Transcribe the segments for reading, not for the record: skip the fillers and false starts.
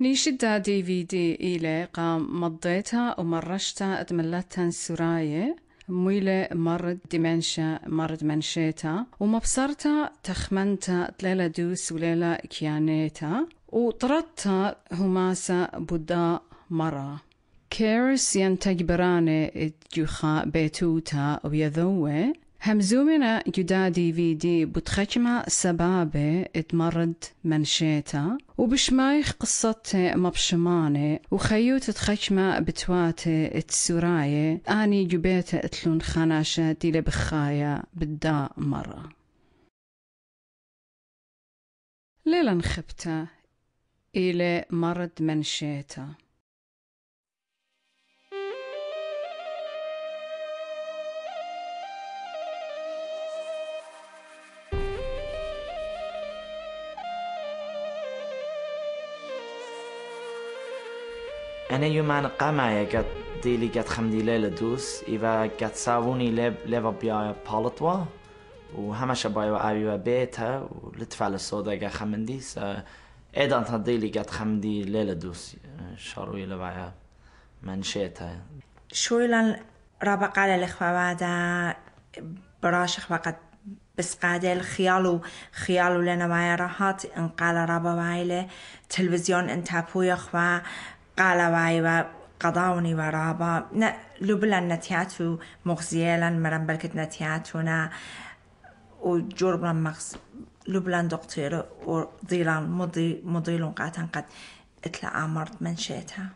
نيشدا دي في دي إلى قام مضيتها ومرشتها اتملتها سراية مويلة مرد منشيتا ومبصرتها تخمنتا تليلة دوس وليلة كيانيتا وطردتها هماسة بودا مرة كيرس ينتجبراني جوخا بيتوتا ويذوه همزومنا جدادي في دي بتخجمة سبابة اتمرد منشيتا وبشمايخ قصة مبشمانة وخيوت تخجمة بتواتي اتسوراية اني جبيت اتلون خناشة دي لبخايا بدا مرة ليلا نخبتا إلى مرد منشيتا أنا يومان قامعي قد ديلي قد خمدي ليلة دوس إذا قد ساووني ليفا بيا بالطوا وهمش بايو أبي بيتها ولتفعل الصودا قد خمندي إذا أنت ديلي قد خمدي ليلة دوس شاروي لبايا منشيتها شوي لان رابق على الإخوة براشخ فقط بس قاعدة خيالو لنا معي راحات انقال رابا معي تلفزيون انتابو يخوة قال واي قضاوني ورابا لبلان نتياتو مغزيلا مرن بلكت نتياتونا وجربنا مغز لبلان دكتور وضيلان مضيلون قاتن قد اتلا امرت منشيتها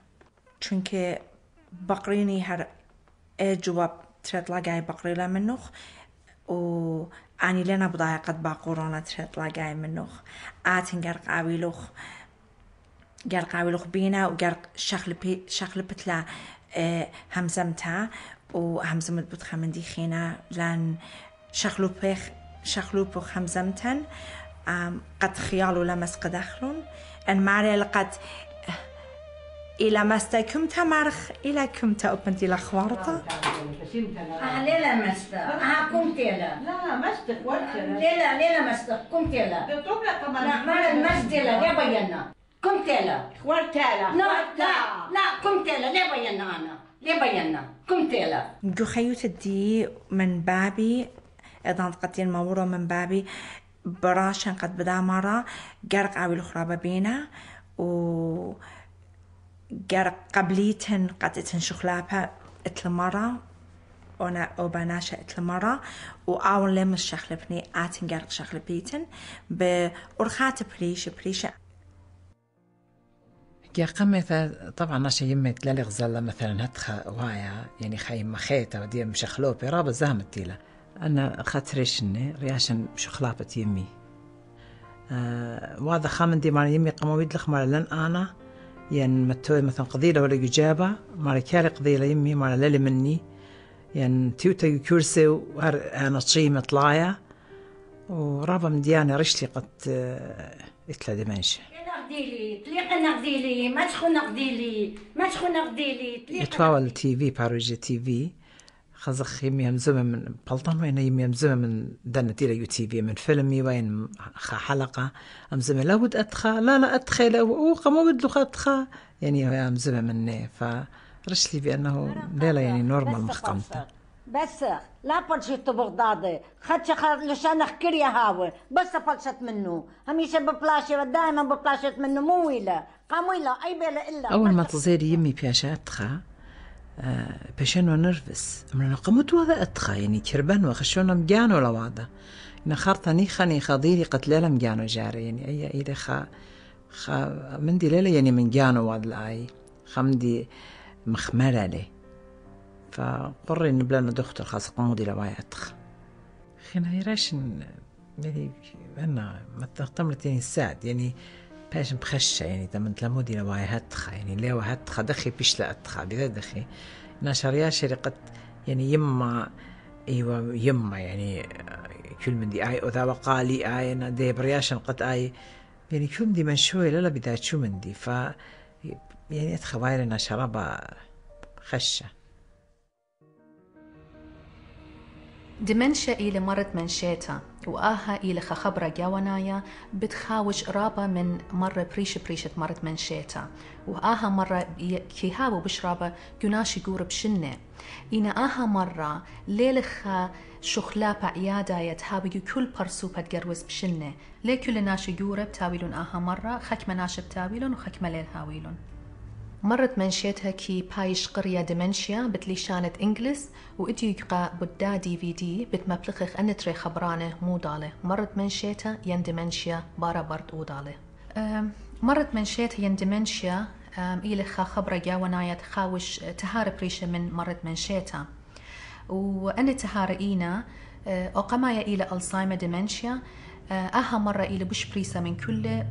چونك بقريني هر جواب ترتلا جاي بقريلا منوخ و اني لنا بضايا قد باقورونا ترتلا جاي منوخ آتن قرق عويلوخ قرق عويلوخ بينا وقرق شخل بتلا همزمتها وهمزمت بتخا من دي خينا لان شخلو بخ همزمتن قد خيالو لمس قد اخرون ان ماري لقد إلى مستا كمتا مرخ إلى كمتا أبنت إلى خوارطة ليلة مستا كمت لا مستا ليلة مستا كمت لا لا ما مستا لا بينا كمت لا خوارطة لا كمت لا بينا أنا بينا كمت لا جو خيوت الدي من بابي إذا قتين مورو من بابي براشن قد بدا مرة قرق عوي الخرابة بينا و قرق قبليتن قدتن شخلابها اتلمرة وانا وبناشا اتلمرة وأول لم الشخلبني آتن قرق شخلبيتن بأرخات بريشة يا قمة طبعا ناشا يمت لالي غزالة مثلا هتخا وايا يعني خايم مخيطة ودي مشخلوبي رابط زهمت تيلا أنا خاطريشني رياشن شخلابة يمي وهذا خامن دي مال يمي قمويد لخ مال لن أنا يعني متوي مثلا قضيلة ولا إجابة مال كاري قضيلة يمي مال للي مني يعني تيوتا يكرسي وهر أنا طشيمة طلايا ورابا مديانة رشلي قد إتلا دمانشة نقديلي ما تخو نقديلي يتواول تي في باروجي تي في خزخ يمي همزمة من بلطان وين يمي همزمة من دنتي ليو تي في من فيلمي وين حلقة همزمة لا ود أدخى لا أدخى لا وقما ود له أدخى يعني هي همزمة مني فرش لي بأنه ليلة يعني نورمال مخقمته بس لا بلشت بغداد خدش لشان خكريا هاوي بس بلشت منه هميشه ببلاشة دائما ببلاشت منه مو ويلا قام ويلا أي بلا إلا أول ما تصير يمي بياشا أدخى بشنو نرفس أمرنا قمت وهذا أدخى يعني كربان وخشونا مجانو لوادا إن خارطة خاني خضيري قتلالة مجانو جاري يعني أي إيدي من دي ليلة يعني من جانو واد الآي خمدي مخمرة لي فقرر إن بلانا دكتور خاصة قمودي لوايا أدخى خينا يراشن يعني أنا ما تغتملت يعني السعد يعني باش بخشة يعني تمن تلمودي لواي هتخا يعني ليه هتخا دخي بيش لا أتخا بذا دخي ناشريا شرقت يعني يما أيوة يما يعني كل من دي آي وذا وقالي آي أنا دي برياشن قد آي يعني كل من دي من شوي لا بداية شو من دي ف يعني أتخا وايرنا شرابة خشة دمنشا إلى مرت منشيتا وآها إلى خبرة جاونايا بتخاوش رابا من مرة بريشة مرت منشيتا وآها مرة كيهابو بشرابا جناشي قورب شنة إنا آها مرة ليلخا شخلابا عيادا يتهابي كل برسوبة تجروز بشنة ليه كل ناشي قورب تاويلون آها مرة خكمة ناشب تاويلون وخكمة ليل هاويلون مرت منشيتها كي بايش قرية دمنشيا بتليشانة إنجلس وإديقا بدا DVD بتمبلخخ أنتري خبرانه مو ضالة مرت منشيتها ين دمنشيا بارا برد ودالة مرت منشيتها ين دمنشيا إلخا خبرة جاونايا تخاوش تهار بريشة من مرت منشيتها وأنا تهارئينا أقمايا إلى ألزايمر دمنشيا آها مرة إلى بش بريسة من كل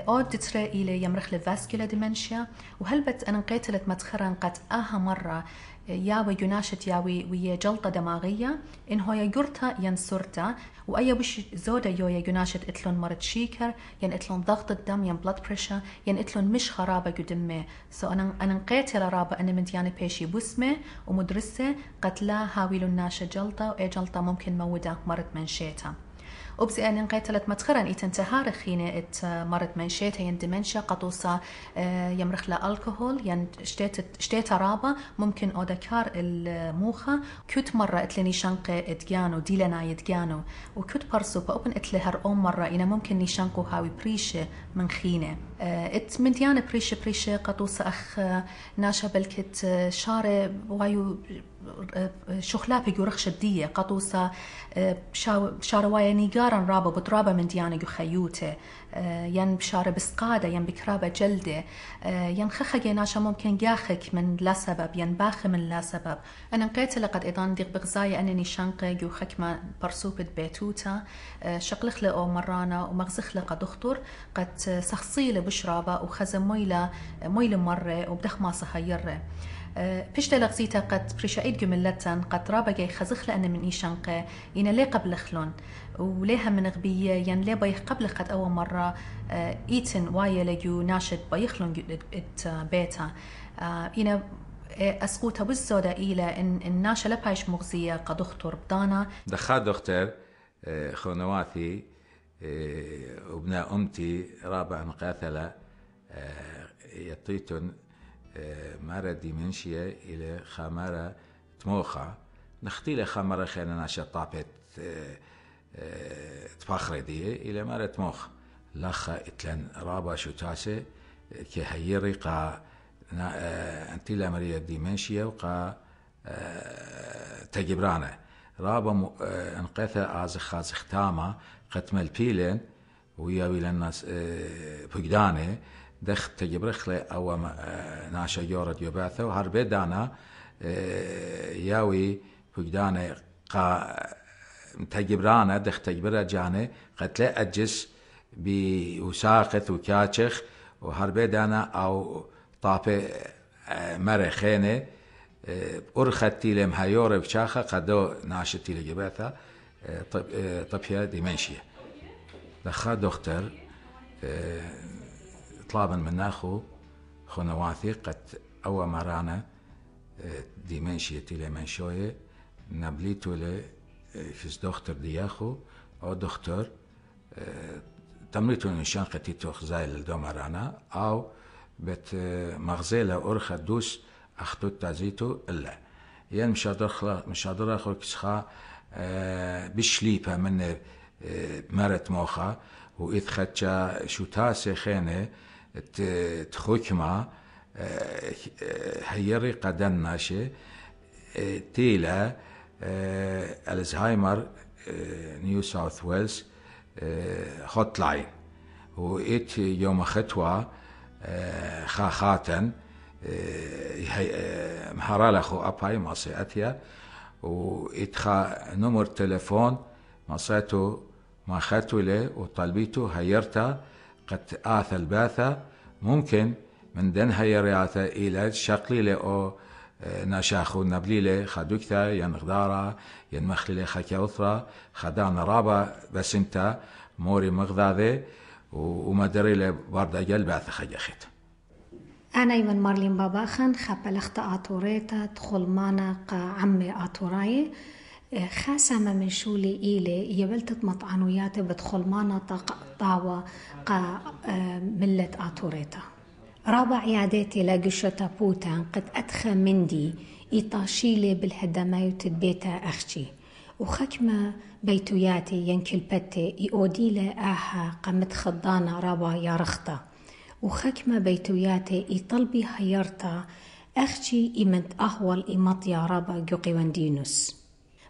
أودترا إلى يمرخ لفاسكولا ديمنشيا وهلبت أنا قيتلت متخرا قد آها مرة ياوي يناشت ياوي ويا جلطة دماغية إن هو يجرتا ينصرتا وأي بش زودة يويا يناشت إتلون مرض شيكر ين إتلون ضغط الدم ين بلاد بريشر ين إتلون مش خرابة قدمه سو أنا قيتل رابة أنا مديانة بيشي بسمة ومدرسة قتلا هاويلو ناشة جلطة وأي جلطة ممكن مودة مرض منشيتا وبزي أن قيتلت متخرن إتن تهار خينة مرت منشيتها ين دمنشا قطوسا يمرخ لا الكحول ين شتيت رابا ممكن أودكار الموخة كت مرة إتلني شنقة إدجانو ديلنا يدجانو وكت برسو بأوبن إتلهر مرة إنا ممكن نشنقو هاوي بريشة من خينة إت مديانة بريشة قطوسا أخ ناشا بلكت شارة وايو شخلابي يورخ شدية قطوسا شاروايا نيجارا رابا بترابا من ديانة يخيوته ين بشارة بسقادة ين بكرابة جلدة ين خخة ناشا ممكن جاخك من لا سبب ين باخ من لا سبب أنا نقيت لقد إيضان ديق بغزايا أنني شنقة يو خكمة برسوبة بيتوتا شقلخ لأو مرانا ومغزخ لقد دختر قد سخصيلة بشرابة وخزم مويلة مرة وبدخ ما صهيرة بشتى لغزيتا قد بريشايد جملتن قد رابا جاي خزخ لأن من إيشانقة إنا ليه قبل خلون وليها من غبية ين ليه بايخ قبل قد أول مرة إيتن وايا لجو ناشد بايخلون بيتا إنا أسقوطها بالزودة إلى إن ناشا لبايش مغزية قد أخطر بدانا دخل دكتور خونواتي وابناء أمتي رابع مقاتلة يطيتن مرة ديمنشيا إلى خمرة تموخة نختيل خمرة خينا ناشا طابت تفخر دي إلى مرة تموخ لخا إتلن رابا شو تاسي كهيري قا أنتيلا مريا ديمنشيا وقا تجبرانا رابا انقثى آزخ تاما قتمل بيلن ويا الناس بقدانه دخ تجبرخله أو ناشا يورد يبعثه وهربي دانا ياوي بقدانه قا تجبرانا دخ تجبره جانه قتله أجس بوساقث وكاتشخ وهربي دانا أو طابة مرخينه أرختي لهم هيورب شاخة قدو ناشتي لجبعثه طبيا ديمنشيا دخا دكتور طلابا من أخو خنواثي قد أول مرانا ديمنشيا تيلي منشوية نبليتو لي فيس دكتور دياخو أو دكتور تمريتو نشان قتيتو خزايل الدو مرانا أو بت مغزيلة أرخة دوس أخطو تازيتو إلا يعني مشادر أخو كسخا بشليبها من مرت موخة وإذ خدشا شو تاسي خينه تخوكما هيري قدن ناشي تيلا الزهايمر نيو ساوث ويلز هوت لاين وإت يوم خطوة خاخاتن مهارال أخو أباي مصياتيا وإتخا نمر تلفون مصياتو ما خدتو له وطلبيتو هيرتا قد آثى الباثة ممكن من دن هيرياتا إلى شقلي له أو ناشاخو نبلي له خدوكتا ينغدارا ينمخلي له خكيوثرا خدان رابا بس انت موري مغذاذي ومدري له بردا جلباثة خجاخت أنا يمن مارلين باباخن خبلخت آتوريتا تخل مانا قا عمي آتوراي خاسة من شولي إيلي يبلتت مطعنويات بدخل مناطق طاوة قا ملة آتوريتا. رابع عياداتي لقشة بوتان قد أدخى مندي إيطاشيلي بالهدمايوت بيتا أختي وخكمة بيتوياتي ينكل بتي إيوديلي آها قمت خضانا رابا يارختا وخكمة بيتوياتي إيطلبي هيرتا أختي إمنت أهول إمط يا رابا جوقي واندينوس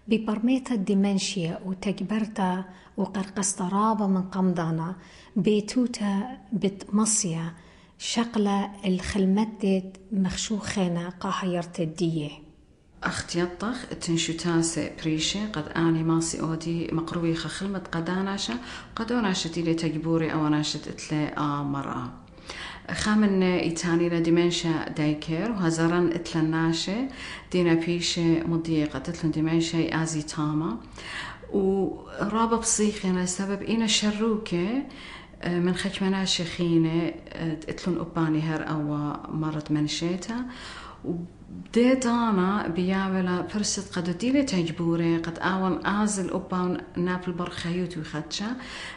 ببرميتا الدمنشيا وتكبرتا وقرقستا رابا من قمضانا بيتوتا بتمصيا شقلة الخلمتت مخشوخينا قاهيرت الدية أختي يطخ تنشتاسة بريشة قد آني ماسي أودي مقروي خلمة قداناشة قد أناشت إلي تجبوري أو أناشت إتلي مرأة خامن إيتاني لديمنشا دايكير وهزران إتلناشة دينا بيشة مضيقة إتلن ديمنشا آزي تاما ورابا بصيخي لسبب إينا شروكة من خكمنا شخينة إتلن أباني هر أو مرت منشيتا بديت أنا بيعمل فرصة قد ديلي تجبوري قد آون آزل أبان نابل برخيوت وخدشة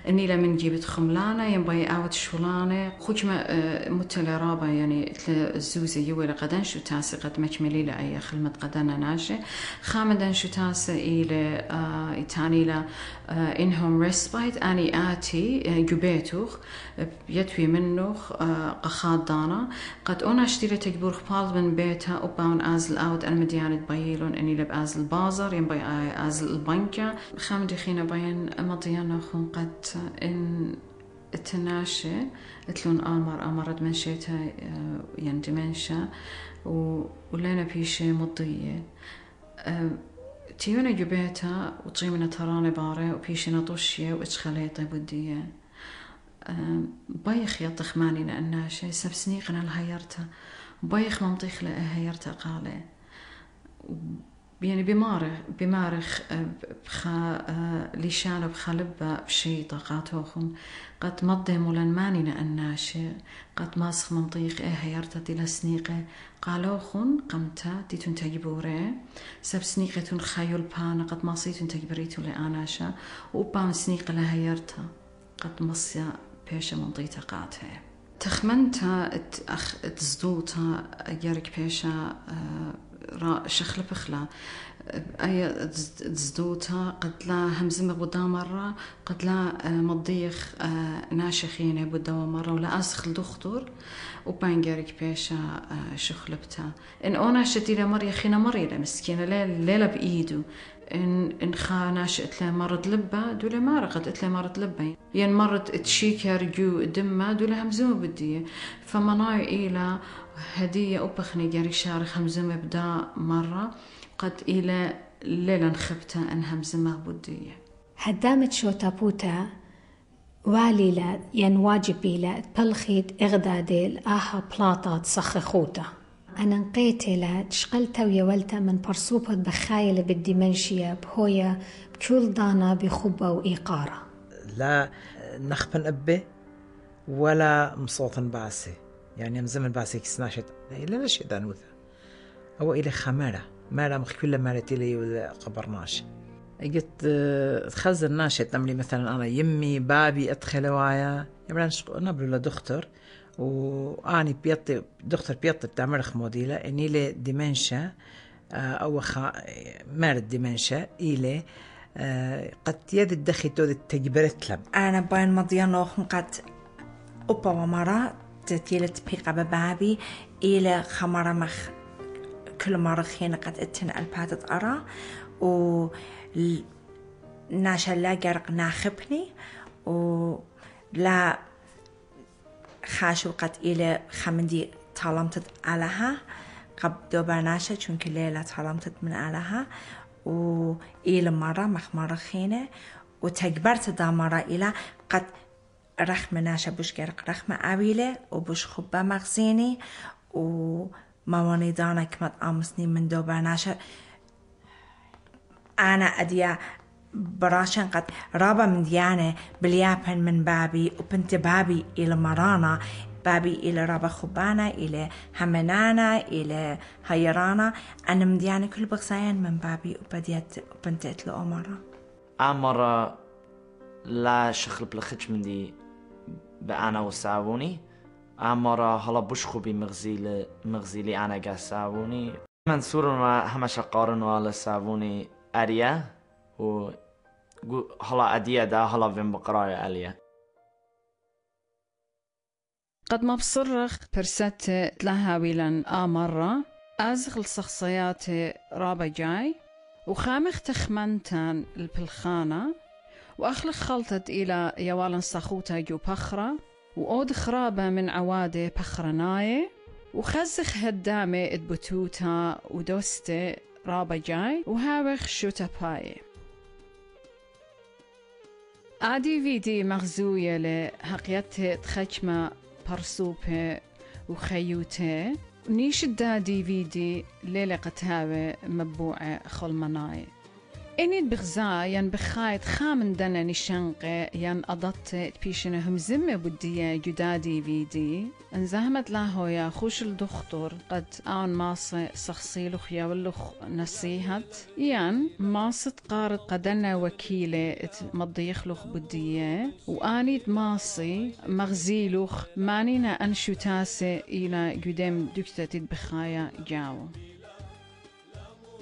إني لمن جيبت خملانة ينبغي آوت شولانة خوشمة متلي رابا يعني الزوزة يويل قدن شو تاسي قد مكملي لأي خلمة قدنا ناشي خامدن شو تاسي إلى إتاني لا إنهم ريسبايت أني آتي جبيتوخ يتوي منوخ قخاد دانا قد أنا اشتري تجبور خبال من بيتها أبان آزل أود المديانة بيلون إني لب آزل بازر ينبغي آزل البنكة خامدي خينا بين مضيانا خون قد إن التناشي اتلون أمرد من شيتا يعني دمنشا ولينا بيشي مضية تيونا جبيتا وطيمنا تراني باري وبيشي نطوشية وإتخليطي بدية بايخ يطخ ماني لأناشي سبسنيقنا الهيرتا بايخ منطيخ لهيرتا قالي يعني بمارخ بخا ليشان بخلبة بشي طاقاتوخن قد مضي مولان ماني لأناشي قد ماسخ منطيخ هيرتا دي لسنيقة قالوخن قمتا ديتون تجبوري سب سنيقة خيول بانا قد ماسيتون تجبريتو لأناشا وبان سنيقة لهيرتا قد مصيا بيشا منطيتا قاتها تخمنتا تزدوتا يارك بيشا شخلة بخلا أي تزدوتا قد لا همزمة بدا مرة قد لا مضيخ ناشخينة بدا مرة ولا أسخل دختور وبان جارك بيشا شخلبتا إن أنا شتيلة مريا خينا مريا مسكينة ليلة بإيدو إن خاناش إتلا مرض لبة دولا ما رقد إتلا مرض لبة ين مرض تشيكر جو دمة دولا همزومة بدية فمناي إلى هدية أبخني جاري شارخ همزومة بدا مرة قد إلى ليلة نخبتا أن همزومة بدية هدامت شو تابوتا والي لا ين واجبي لا تبلخيد إغداديل آها بلاطات صخخوتا أنا نقيت لا تشقلتا ويولتا من برصوبة بخايلة بالدمنشية بهويا بكل دانا بخبة وإيقارة لا نخبن أبي ولا مصوتا باسي يعني مزمن باسي كسناشت لا شيء دانوثا أو إلى خمارة مارا مخكلة مارتي لي قبرناش قلت تخزن ناشط نملي مثلا أنا يمي بابي أدخل وايا يمران نبلو لدكتور وأني بيطي دكتور بيطي بتعمل موديلة إني لي ديمنشا أو مارد ديمنشا إلي قد يد الدخي تود تجبرت لم أنا بين مضيان نوخم قد أبا ومرة تتيلت بيقى ببابي إلى خمرة مخ كل مرة خينا قد اتن الباتت أرى و ناشا لا جرق ناخبني ولا خاشو قد إلى خمدي طالمتت علىها قب دوبار ناشا چونك ليلة طالمتت من علىها وإلى مرة مخمرة خينة وتكبرت دا مرة إلى قد رخم ناشا بوش جرق رخم عويلة وبوش خبة مغزيني ومواني دانا كمت آمسني من دوبار ناشا أنا أديا براشن قد رابا من ديانة باليابن من بابي وبنت بابي إلى مرانا بابي إلى رابا خبانا إلى همنانا إلى هيرانا أنا مديانة كل بغسايان من بابي وبديت بنتت له مرة مرة لا شخل بلخج من دي بأنا وساووني مرة هلا بشخو بمغزيلي أنا جا ساووني منصور ما همش قارن ولا ساووني أريا و هلا أدية دا هلا فين بقرايا أليا قد ما بصرخ برست لها ويلن مرة أزغل شخصيات رابا جاي وخامخ تخمنتان البلخانة وأخلق خلطت إلى يوالن صخوتا جو بخرة وأود خرابة من عوادة بخرناية وخزخ هدامة ادبتوتا ودوستة رابا جاي وهاوخ شوتا باي عادي فيدي مغزوية لحقيقة تخجمة برسوبة وخيوتة نيش الدادي فيدي ليلة قتاوة مبوعة خلمناي إني بغزا ين بخايت خامن دنا نشنقة ين أضطت بيشنهم زمة بدية جدادي فيدي انزهمت له يا خوش الدكتور قد آن ماس شخصي لخ يولخ نصيحت ين ماست قارد قدنا وكيلة مضي يخلخ بدية وآني ماسي مغزيلخ مانينا أنشو تاسي إلى قدام دكتة بخايا جاو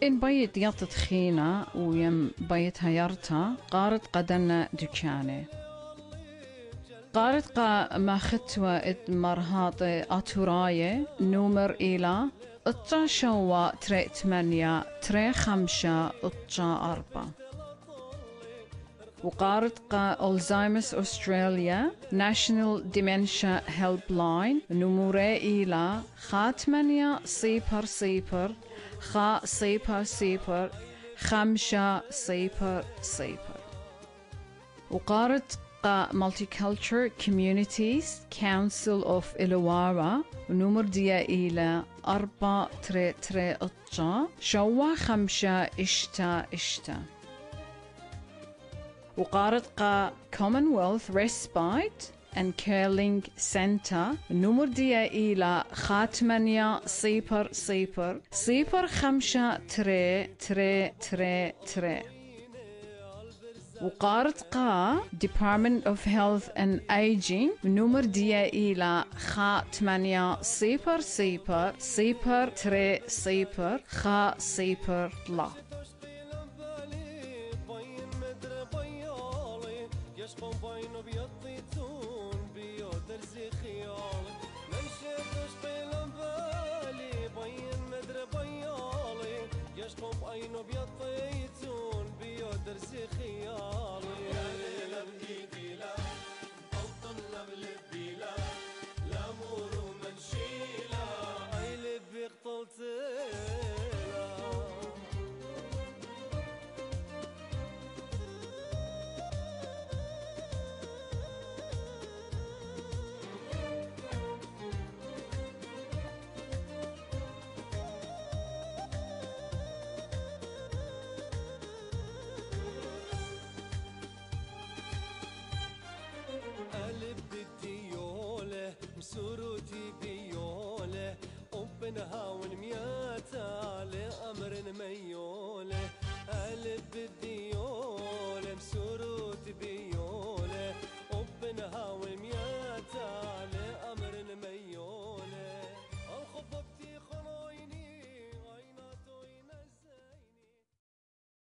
إن بيت يطت خينا ويم بيت هيرتا قارد قدنا دكانة قارد قا ما ختوى مرهاط أتوراية نومر إلى اتجا شوا تري 8 تري 5 اتجا 4 وقارد قا ألزايمرز أستراليا National Dementia Helpline نموري إلى 8 صفر صفر 0 0 5 0 0 وقارد قا Multicultural Communities Council of Illawarra ونمر ديا إلى 4 3 3 شوا 5 اشتا وقارد قا Commonwealth Respite and Curling Center نمر ديا إلى 8 0 0 0 5 3 3 3 3 وقارد قا Department of Health and Aging نمر ديا إلى 8 0 0 0 3 0 0 0